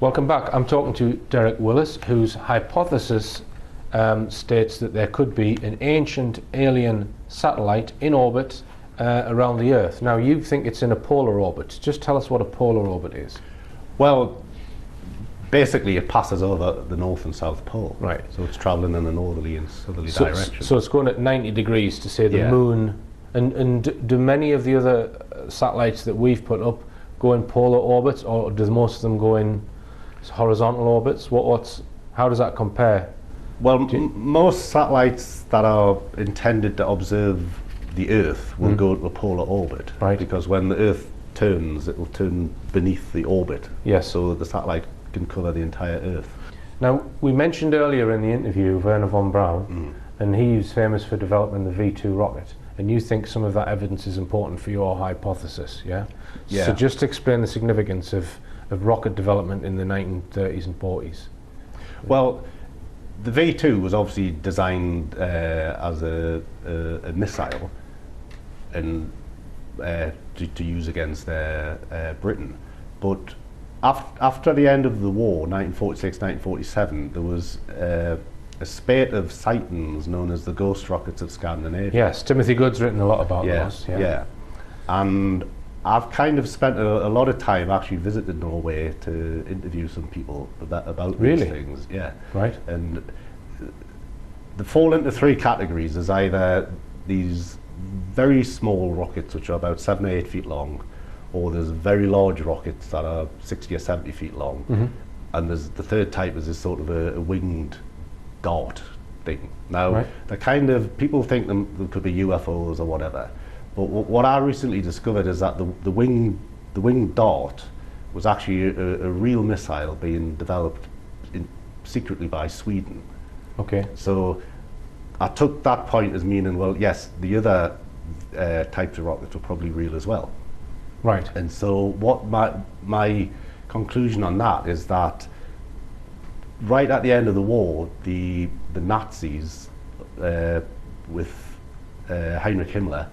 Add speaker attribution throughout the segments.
Speaker 1: Welcome back. I'm talking to Derek Willis, whose hypothesis states that there could be an ancient alien satellite in orbit around the Earth. Now, you think it's in a polar orbit. Just tell us what a polar orbit is.
Speaker 2: Well, basically it passes over the North and South Pole.
Speaker 1: Right.
Speaker 2: So it's travelling in a northerly and southerly direction.
Speaker 1: So it's going at 90 degrees to say the moon. And do many of the other satellites that we've put up go in polar orbits, or do most of them go in horizontal orbits? How does that compare?
Speaker 2: Well, most satellites that are intended to observe the Earth will go to a polar orbit.
Speaker 1: Right.
Speaker 2: Because when the Earth turns, it will turn beneath the orbit.
Speaker 1: Yes.
Speaker 2: So that the satellite can cover the entire Earth.
Speaker 1: Now, we mentioned earlier in the interview Werner von Braun, and he's famous for developing the V2 rocket. And you think some of that evidence is important for your hypothesis, yeah?
Speaker 2: Yeah.
Speaker 1: So just explain the significance of rocket development in the 1930s and 40s.
Speaker 2: Well, the V2 was obviously designed as a missile and to use against Britain. But after the end of the war, 1946, 1947, there was a spate of sightings known as the ghost rockets of Scandinavia.
Speaker 1: Yes, Timothy Good's written a lot about those.
Speaker 2: Yeah. And I've kind of spent a lot of time actually visited Norway to interview some people about these things. Yeah.
Speaker 1: Right.
Speaker 2: And they fall into three categories. There's either these very small rockets which are about 7 or 8 feet long, or there's very large rockets that are 60 or 70 feet long. And there's the third type is this sort of a winged dart thing. Now, the kind of people think them could be UFOs or whatever, but what I recently discovered is that the winged dart was actually a real missile being developed secretly by Sweden.
Speaker 1: Okay.
Speaker 2: So I took that point as meaning, well, yes, the other types of rockets were probably real as well.
Speaker 1: Right.
Speaker 2: And so what my conclusion on that is that right at the end of the war, the Nazis with Heinrich Himmler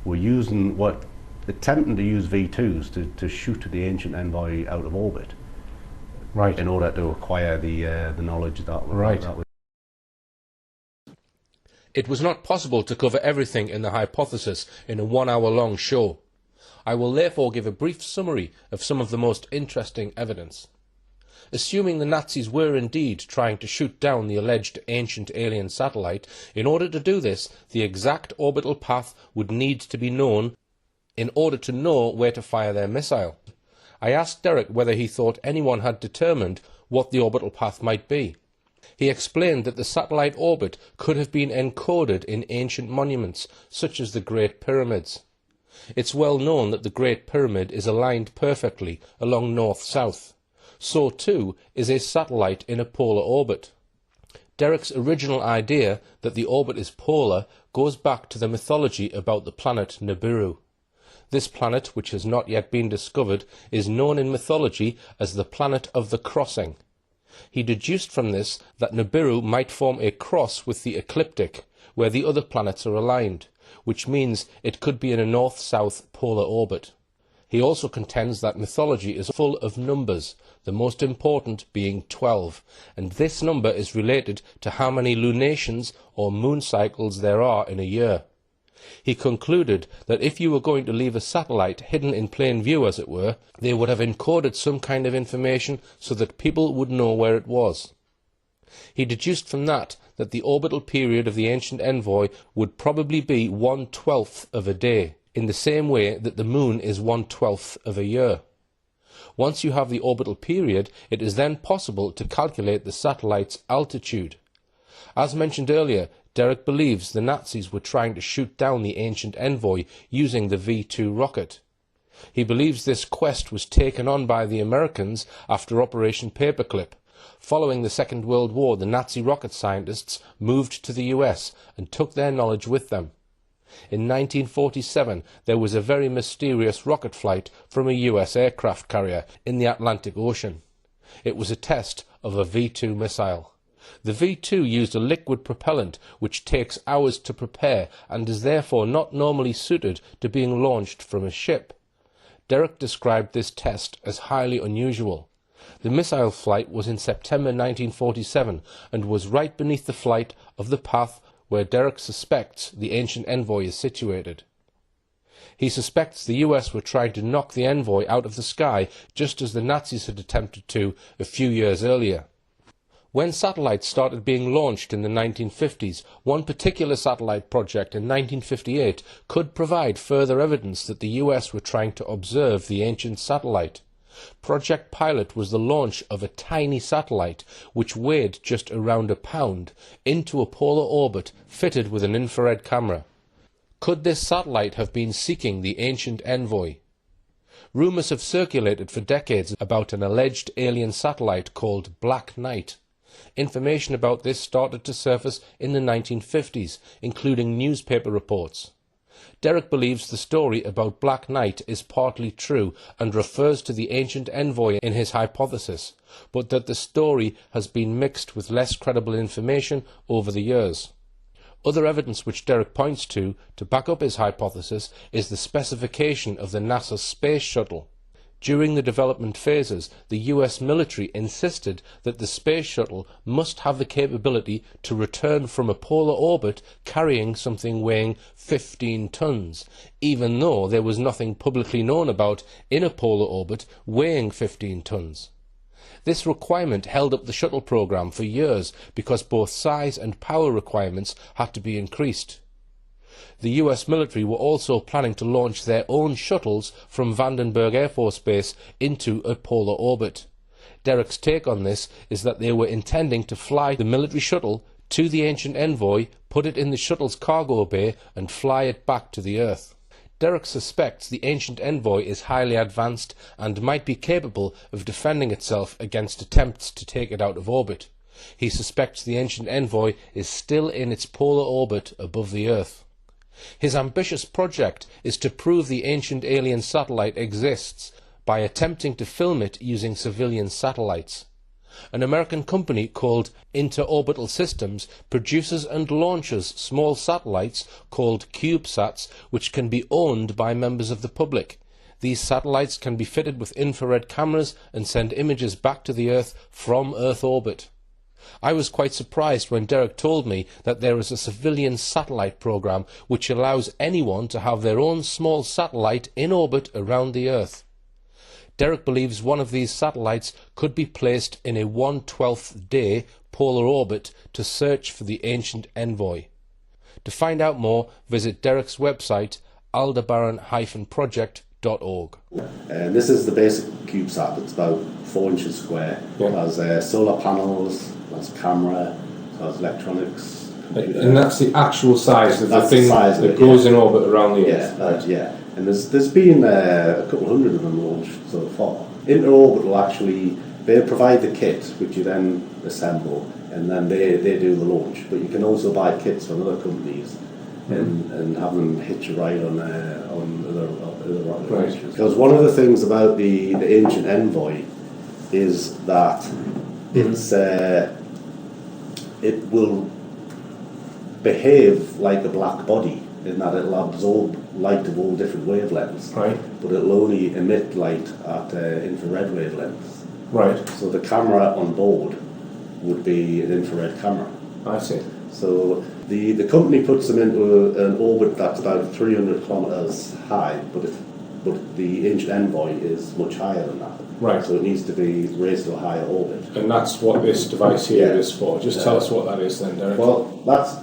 Speaker 2: were attempting to use V2s to shoot the ancient envoy out of orbit.
Speaker 1: Right.
Speaker 2: In order to acquire the knowledge that was.
Speaker 3: It was not possible to cover everything in the hypothesis in a 1 hour long show. I will therefore give a brief summary of some of the most interesting evidence. Assuming the Nazis were indeed trying to shoot down the alleged ancient alien satellite, in order to do this, the exact orbital path would need to be known in order to know where to fire their missile. I asked Derek whether he thought anyone had determined what the orbital path might be. He explained that the satellite orbit could have been encoded in ancient monuments, such as the Great Pyramids. It's well known that the Great Pyramid is aligned perfectly along north-south. So too is a satellite in a polar orbit. Derek's original idea that the orbit is polar goes back to the mythology about the planet Nibiru. This planet, which has not yet been discovered, is known in mythology as the planet of the crossing. He deduced from this that Nibiru might form a cross with the ecliptic, where the other planets are aligned, which means it could be in a north-south polar orbit. He also contends that mythology is full of numbers, the most important being 12, and this number is related to how many lunations or moon cycles there are in a year. He concluded that if you were going to leave a satellite hidden in plain view, as it were, they would have encoded some kind of information so that people would know where it was. He deduced from that the orbital period of the ancient envoy would probably be 1/12 of a day, in the same way that the moon is 1/12 of a year. Once you have the orbital period, it is then possible to calculate the satellite's altitude. As mentioned earlier, Derek believes the Nazis were trying to shoot down the ancient envoy using the V2 rocket. He believes this quest was taken on by the Americans after Operation Paperclip. Following the Second World War, the Nazi rocket scientists moved to the US and took their knowledge with them. In 1947, there was a very mysterious rocket flight from a US aircraft carrier in the Atlantic Ocean. It was a test of a V2 missile. The V2 used a liquid propellant which takes hours to prepare and is therefore not normally suited to being launched from a ship. Derek described this test as highly unusual. The missile flight was in September 1947 and was right beneath the flight of the path where Derek suspects the ancient envoy is situated. He suspects the US were trying to knock the envoy out of the sky just as the Nazis had attempted to a few years earlier. When satellites started being launched in the 1950s, one particular satellite project in 1958 could provide further evidence that the US were trying to observe the ancient satellite. Project Pilot was the launch of a tiny satellite, which weighed just around a pound, into a polar orbit fitted with an infrared camera. Could this satellite have been seeking the ancient envoy? Rumours have circulated for decades about an alleged alien satellite called Black Knight. Information about this started to surface in the 1950s, including newspaper reports. Derek believes the story about Black Knight is partly true and refers to the ancient envoy in his hypothesis, but that the story has been mixed with less credible information over the years. Other evidence which Derek points to back up his hypothesis is the specification of the NASA space shuttle. During the development phases, the US military insisted that the space shuttle must have the capability to return from a polar orbit carrying something weighing 15 tons, even though there was nothing publicly known about in a polar orbit weighing 15 tons. This requirement held up the shuttle program for years because both size and power requirements had to be increased. The US military were also planning to launch their own shuttles from Vandenberg Air Force Base into a polar orbit. Derek's take on this is that they were intending to fly the military shuttle to the ancient envoy, put it in the shuttle's cargo bay, and fly it back to the Earth. Derek suspects the ancient envoy is highly advanced and might be capable of defending itself against attempts to take it out of orbit. He suspects the ancient envoy is still in its polar orbit above the Earth. His ambitious project is to prove the ancient alien satellite exists by attempting to film it using civilian satellites. An American company called Interorbital Systems produces and launches small satellites called CubeSats, which can be owned by members of the public. These satellites can be fitted with infrared cameras and send images back to the Earth from Earth orbit. I was quite surprised when Derek told me that there is a civilian satellite program which allows anyone to have their own small satellite in orbit around the Earth. Derek believes one of these satellites could be placed in a 1/12th day polar orbit to search for the ancient envoy. To find out more, visit Derek's website, aldebaran-project.org.
Speaker 2: And this is the basic CubeSat. It's about 4 inches square.
Speaker 3: Yeah.
Speaker 2: It has solar panels, it has camera, it has electronics.
Speaker 3: And that's the actual size of the
Speaker 2: That's the
Speaker 3: thing
Speaker 2: size of
Speaker 3: that
Speaker 2: it,
Speaker 3: goes
Speaker 2: yeah.
Speaker 3: in orbit around the Earth.
Speaker 2: Yeah. And there's been a couple hundred of them launched so far. Interorbital actually, they provide the kit, which you then assemble, and then they do the launch. But you can also buy kits from other companies and have them hitch a ride on other rocket launches. Because one of the things about the ancient envoy is that it will behave like a black body in that it'll absorb light of all different wavelengths, but it'll only emit light at infrared wavelengths.
Speaker 3: Right.
Speaker 2: So the camera on board would be an infrared camera.
Speaker 3: I see.
Speaker 2: So the company puts them into an orbit that's about 300 kilometers high, but the ancient envoy is much higher than that.
Speaker 3: Right.
Speaker 2: So it needs to be raised to a higher orbit.
Speaker 3: And that's what this device here is for. Just tell us what that is then, Derek.
Speaker 2: Well, that's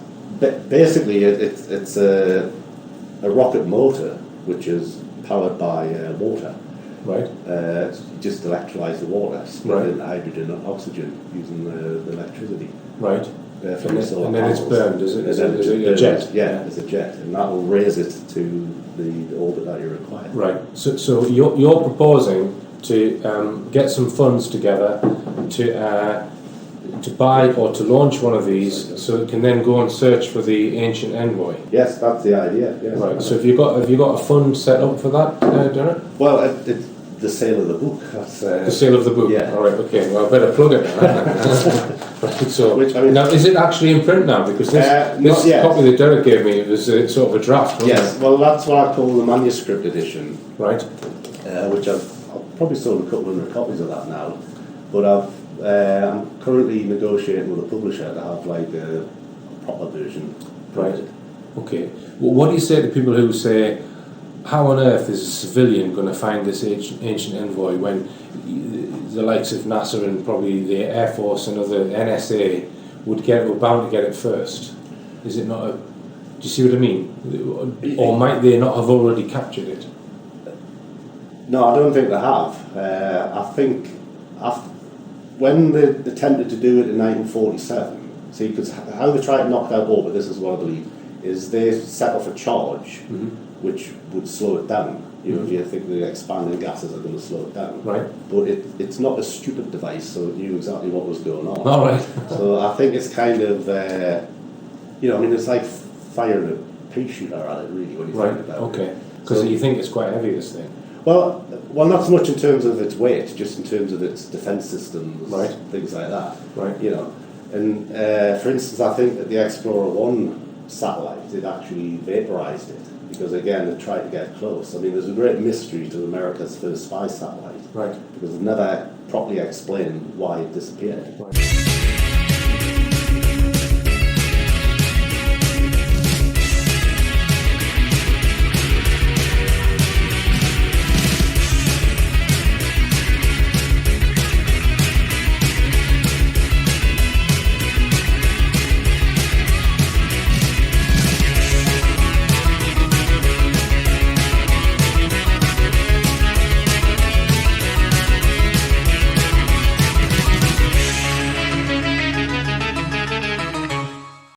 Speaker 2: basically it's a rocket motor which is powered by water.
Speaker 3: Right.
Speaker 2: Just electrolyze the water, split into hydrogen and oxygen using the electricity.
Speaker 3: Right.
Speaker 2: And
Speaker 3: then it's burned, is it? Is it a jet?
Speaker 2: Yeah, it's a jet, and that will raise it to the orbit that you require.
Speaker 3: Right. So you're proposing to get some funds together to buy or to launch one of these, so it can then go and search for the ancient envoy.
Speaker 2: Yes, that's the idea. Yes.
Speaker 3: Right. So have you got a fund set up for that, Derek?
Speaker 2: Well, it's the sale of the book. That's,
Speaker 3: the sale of the book.
Speaker 2: Yeah.
Speaker 3: All right. Okay. Well, I better plug it now. Right, so now, is it actually in print now? Because this copy that Derek gave me was sort of a draft. Wasn't it?
Speaker 2: Well, that's what I call the manuscript edition.
Speaker 3: Right.
Speaker 2: Which I've probably sold a couple hundred copies of that now. But I'm currently negotiating with a publisher to have like a proper version.
Speaker 3: Right. Okay. Well, what do you say to people who say, how on earth is a civilian going to find this ancient envoy when the likes of NASA and probably the Air Force and other NSA were bound to get it first? Is it not a... Do you see what I mean? Or might they not have already captured it?
Speaker 2: No, I don't think they have. I think when they attempted to do it in 1947, see, because how they tried to knock out orbit, this is what I believe, is they set off a charge which would slow it down. You know, if you think the expanding gases are going to slow it down. Right. But it's not a stupid device, so it knew exactly what was going on.
Speaker 3: All right.
Speaker 2: So I think it's kind of, you know, I mean, it's like firing a pea shooter at it, really, when you think about it.
Speaker 3: Okay. Because you think it's quite heavy, this thing.
Speaker 2: Well, not so much in terms of its weight, just in terms of its defence systems, things like that.
Speaker 3: Right.
Speaker 2: You know, and for instance, I think that the Explorer 1 satellite, it actually vaporised it because again, it tried to get close. I mean, there's a great mystery to America's first spy satellite, because they've never properly explained why it disappeared.
Speaker 3: Right.